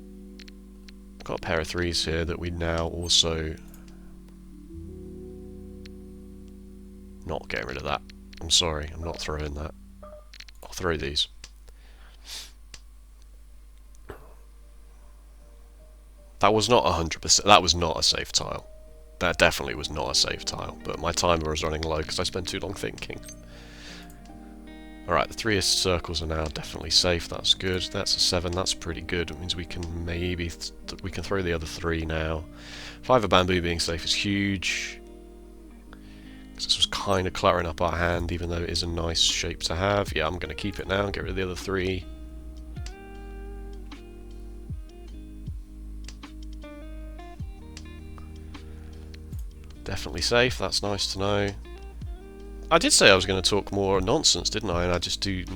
Got a pair of 3s here that we now also... Not getting rid of that. I'm sorry, I'm not throwing that. I'll throw these. That was not 100%. That was not a safe tile. That definitely was not a safe tile, but my timer was running low because I spent too long thinking. Alright, the 3 circles are now definitely safe, that's good. That's a 7, that's pretty good. It means we can maybe... we can throw the other 3 now. 5 of bamboo being safe is huge. Because this was kind of cluttering up our hand, even though it is a nice shape to have. Yeah, I'm going to keep it now and get rid of the other 3. Definitely safe, that's nice to know. I did say I was going to talk more nonsense, didn't I? And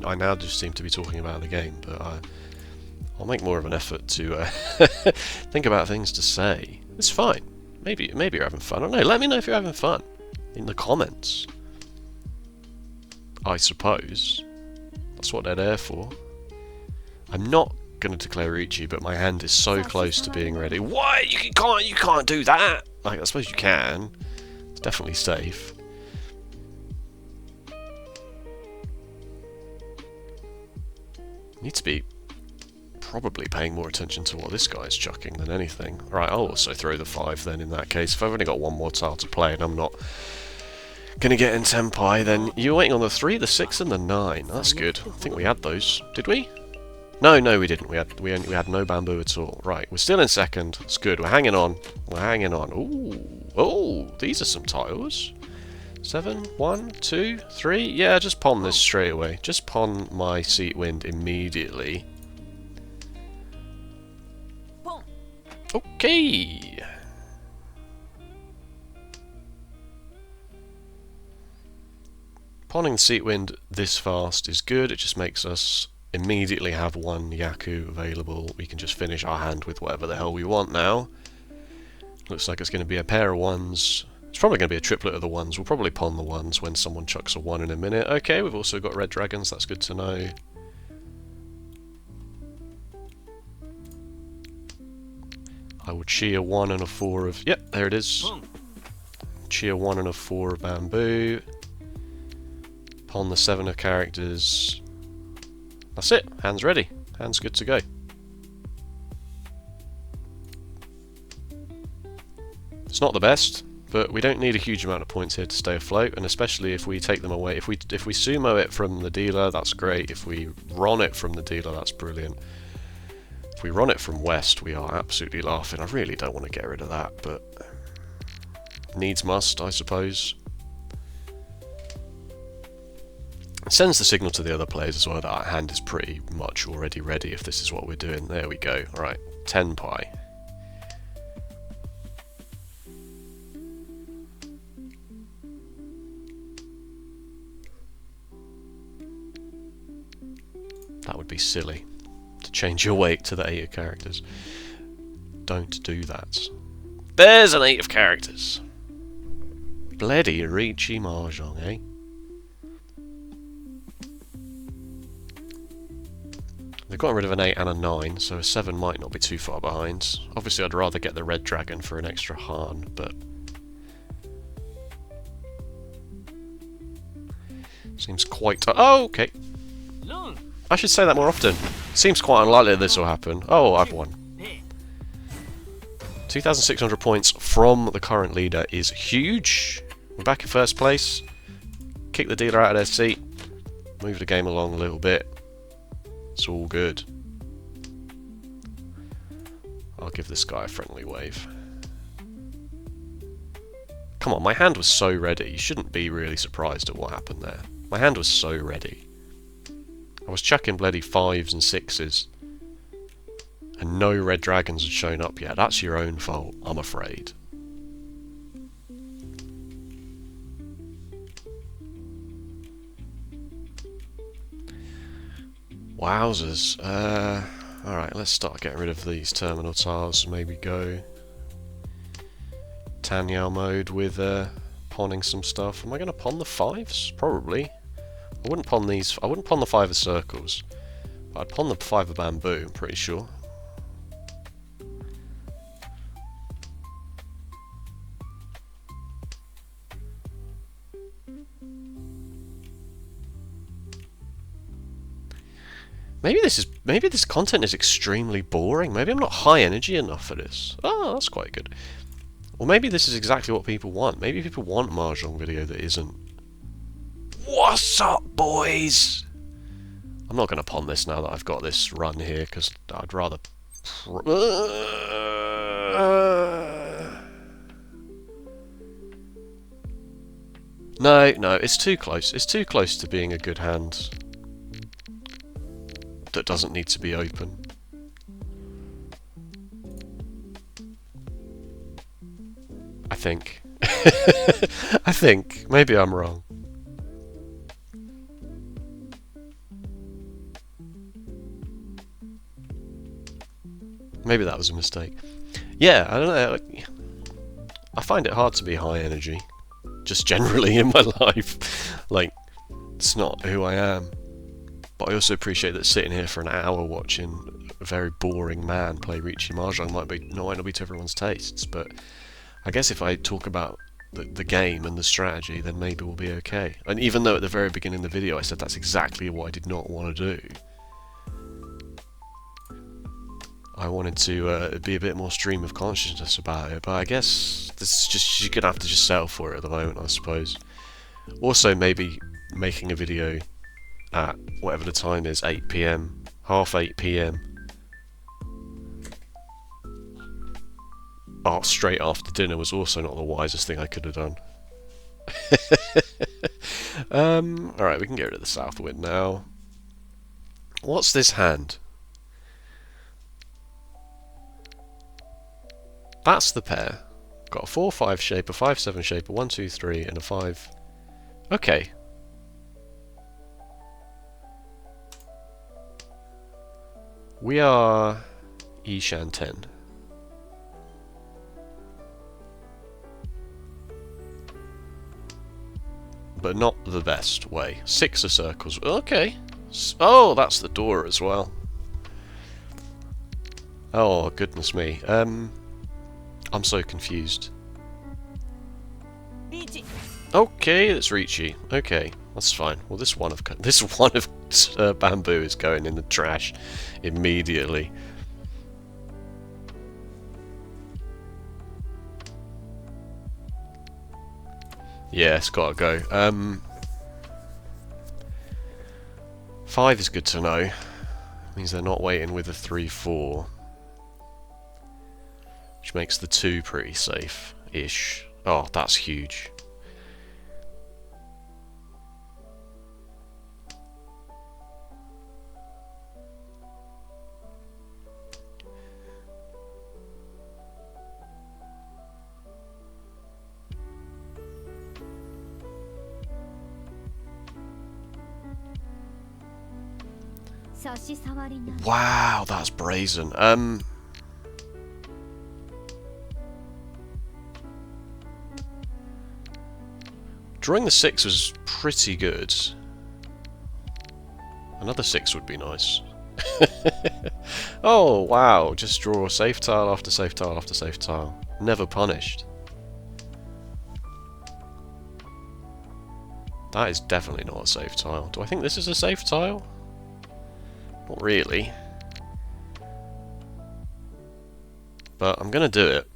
I now just seem to be talking about the game, but I'll make more of an effort to think about things to say. It's fine. Maybe you're having fun. I don't know. Let me know if you're having fun in the comments. I suppose that's what they're there for. I'm not going to declare Riichi, but my hand is so close to being ready. What? You can't do that. Like, I suppose you can. It's definitely safe. Need to be probably paying more attention to what this guy's chucking than anything. Right, I'll also throw the 5 then in that case. If I've only got one more tile to play and I'm not going to get in Tenpai, then you're waiting on the 3, the 6 and the 9. That's good. I think we had those. Did we? No, we didn't. We had no bamboo at all. Right, we're still in second. It's good. We're hanging on. We're hanging on. Ooh, these are some tiles. 7, 1, 2, 3. Yeah, just pawn this straight away. Just pawn my seat wind immediately. Okay. Pawning the seat wind this fast is good. It just makes us immediately have 1 Yaku available. We can just finish our hand with whatever the hell we want now. Looks like it's going to be a pair of 1s. It's probably going to be a triplet of the 1s. We'll probably pawn the 1s when someone chucks a 1 in a minute. Okay, we've also got red dragons. That's good to know. I would chi a 1 and a 4 of... Yep, there it is. Chi a 1 and a 4 of bamboo. Pawn the 7 of characters. That's it. Hand's ready. Hand's good to go. It's not the best, but we don't need a huge amount of points here to stay afloat, and especially if we take them away. If we sumo it from the dealer, that's great. If we ron it from the dealer, that's brilliant. If we run it from west, we are absolutely laughing. I really don't want to get rid of that, but needs must, I suppose. It sends the signal to the other players as well that our hand is pretty much already ready if this is what we're doing. There we go. Alright, Tenpai. That would be silly, to change your weight to the 8 of characters. Don't do that. There's an 8 of characters! Bloody Riichi Mahjong, eh? They've gotten rid of an 8 and a 9, so a 7 might not be too far behind. Obviously I'd rather get the red dragon for an extra Han, but... seems quite... oh, okay. I should say that more often. Seems quite unlikely that this will happen. Oh, I've won. 2,600 points from the current leader is huge. We're back in first place. Kick the dealer out of their seat. Move the game along a little bit. It's all good. I'll give this guy a friendly wave. Come on, my hand was so ready. You shouldn't be really surprised at what happened there. My hand was so ready. I was chucking bloody 5s and 6s. And no red dragons had shown up yet. That's your own fault, I'm afraid. Wowzers. Alright, let's start getting rid of these terminal tiles. Maybe go Tanyao mode with pawning some stuff. Am I going to pawn the 5s? Probably. I wouldn't pawn these. I wouldn't pawn the 5 of circles. But I'd pawn the 5 of bamboo, I'm pretty sure. Maybe this content is extremely boring. Maybe I'm not high energy enough for this. Oh, that's quite good. Or maybe this is exactly what people want. Maybe people want a Mahjong video that isn't. What's up, boys? I'm not going to pawn this now that I've got this run here, because I'd rather... No, it's too close. It's too close to being a good hand that doesn't need to be open. I think. I think. Maybe I'm wrong. Maybe that was a mistake. Yeah, I don't know. I find it hard to be high energy. Just generally in my life. Like, it's not who I am. But I also appreciate that sitting here for an hour watching a very boring man play Riichi Mahjong might not be to everyone's tastes, but I guess if I talk about the game and the strategy, then maybe we'll be okay. And even though at the very beginning of the video I said that's exactly what I did not want to do, I wanted to be a bit more stream of consciousness about it, but I guess this is just, you're gonna have to just settle for it at the moment, I suppose. Also, maybe making a video at whatever the time is, 8 PM, half 8 PM, straight after dinner was also not the wisest thing I could have done. Alright, we can get rid of the south wind now. What's this hand? That's the pair. Got a 4-5 shape, a 5-7 shape, a 1-2-3, and a 5. Okay. We are Ishan 10. But not the best way. 6 of circles. Okay. Oh, that's the door as well. Oh, goodness me. I'm so confused. Riichi. Okay, it's Riichi. Okay, that's fine. Well, this one of bamboo is going in the trash immediately. Yeah, it's gotta go. 5 is good to know. Means they're not waiting with a 3-4. Which makes the 2 pretty safe-ish. Oh, that's huge. Wow, that's brazen. Drawing the 6 was pretty good. Another 6 would be nice. Oh, wow. Just draw safe tile after safe tile after safe tile. Never punished. That is definitely not a safe tile. Do I think this is a safe tile? Not really. But I'm gonna do it.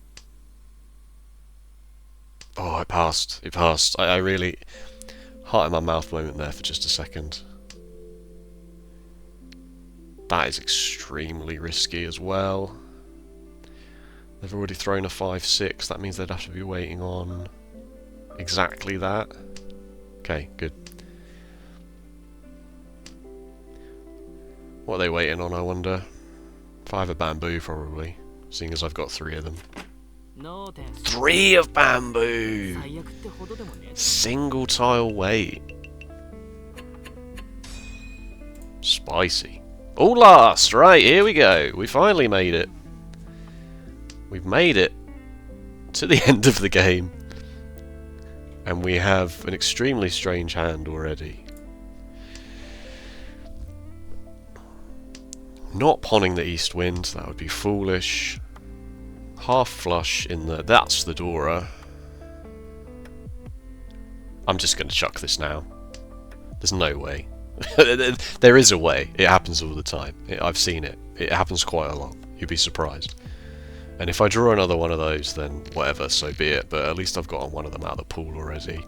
Oh, it passed. It passed. I really... Heart in my mouth moment there for just a second. That is extremely risky as well. They've already thrown a 5-6. That means they'd have to be waiting on exactly that. Okay, good. What are they waiting on, I wonder? 5 of bamboo, probably. Seeing as I've got 3 of them. 3 of bamboo! Single tile wait. Spicy. All last! Right, here we go. We finally made it. We've made it to the end of the game. And we have an extremely strange hand already. Not pawning the east wind, that would be foolish. Half flush in the... That's the Dora. I'm just going to chuck this now. There's no way. There is a way. It happens all the time. I've seen it. It happens quite a lot. You'd be surprised. And if I draw another one of those, then whatever, so be it. But at least I've gotten one of them out of the pool already.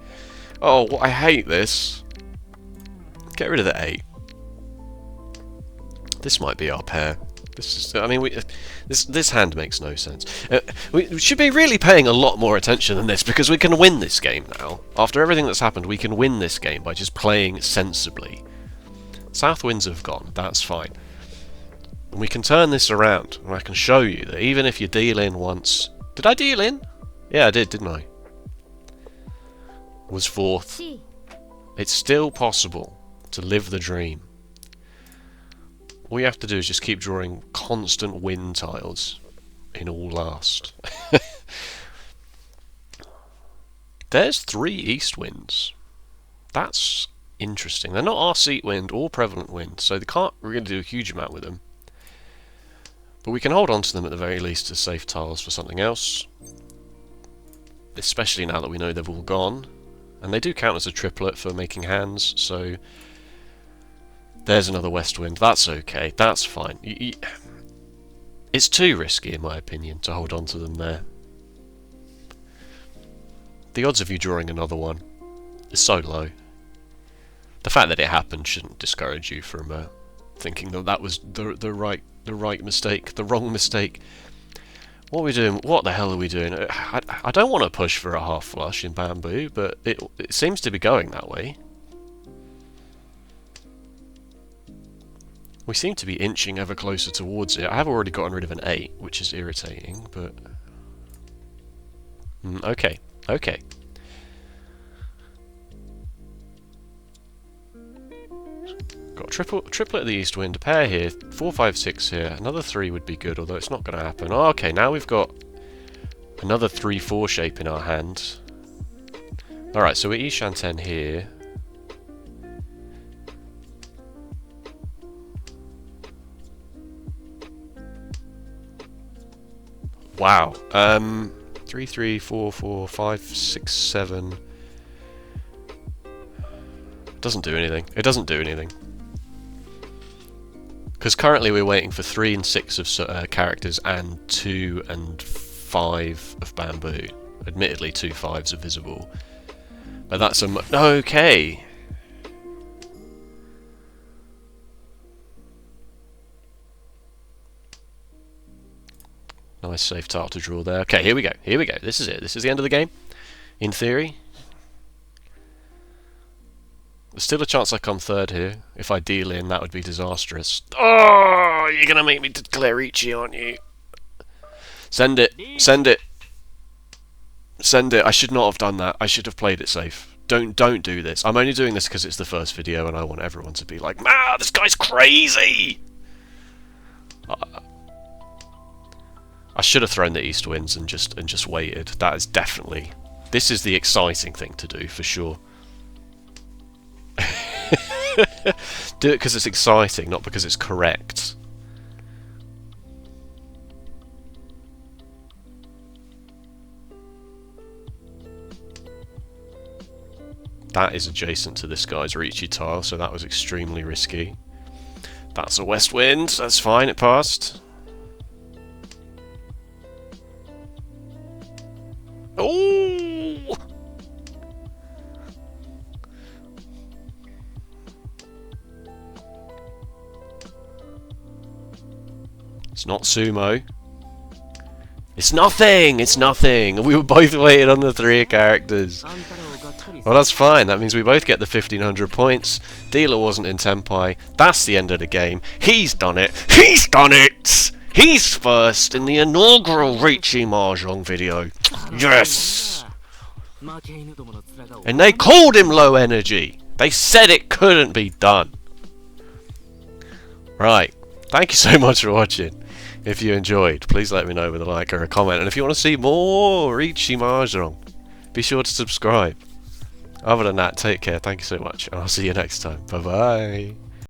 Oh, I hate this. Get rid of the 8. This might be our pair. This is, I mean, this hand makes no sense. We should be really paying a lot more attention than this, because we can win this game now. After everything that's happened, we can win this game by just playing sensibly. South winds have gone, that's fine. And we can turn this around, and I can show you that even if you deal in once... Did I deal in? Yeah, I did, didn't I? Was 4th. It's still possible to live the dream. All you have to do is just keep drawing constant wind tiles in all last. There's 3 east winds. That's interesting. They're not our seat wind or prevalent wind, so they can't really do a huge amount with them. But we can hold on to them at the very least as safe tiles for something else. Especially now that we know they've all gone. And they do count as a triplet for making hands, so... There's another west wind. That's okay. That's fine. It's too risky, in my opinion, to hold on to them there. The odds of you drawing another one is so low. The fact that it happened shouldn't discourage you from thinking that that was the right mistake, the wrong mistake. What are we doing? What the hell are we doing? I don't want to push for a half flush in bamboo, but it seems to be going that way. We seem to be inching ever closer towards it. I have already gotten rid of an 8, which is irritating, but... okay, okay. Got a triplet of the east wind, a pair here, 4, 5, 6 here. Another 3 would be good, although it's not going to happen. Oh, okay, now we've got another 3-4 shape in our hand. Alright, so we're Ishan 10 here. Wow. 3, 3, 4, 4, 5, 6, 7. Doesn't do anything. It doesn't do anything. Because currently we're waiting for 3 and 6 of characters and 2 and 5 of bamboo. Admittedly, 2 5s are visible. But that's a... Okay! Nice safe tile to draw there. Okay, here we go. Here we go. This is it. This is the end of the game. In theory. There's still a chance I come 3rd here. If I deal in, that would be disastrous. Oh, you're going to make me declare Riichi, aren't you? Send it. Send it. Send it. I should not have done that. I should have played it safe. Don't do this. I'm only doing this because it's the first video and I want everyone to be like, "Man, this guy's crazy!" I should have thrown the east winds and just waited. That is definitely... This is the exciting thing to do, for sure. Do it because it's exciting, not because it's correct. That is adjacent to this guy's Riichi tile, so that was extremely risky. That's a west wind. That's fine. It passed. Oh! It's not sumo. It's nothing! It's nothing! We were both waiting on the 3 characters. Well, that's fine. That means we both get the 1500 points. Dealer wasn't in Tenpai. That's the end of the game. He's done it! He's done it! He's first in the inaugural Riichi Mahjong video. Yes! And they called him low energy. They said it couldn't be done. Right. Thank you so much for watching. If you enjoyed, please let me know with a like or a comment. And if you want to see more Riichi Mahjong, be sure to subscribe. Other than that, take care. Thank you so much. And I'll see you next time. Bye bye.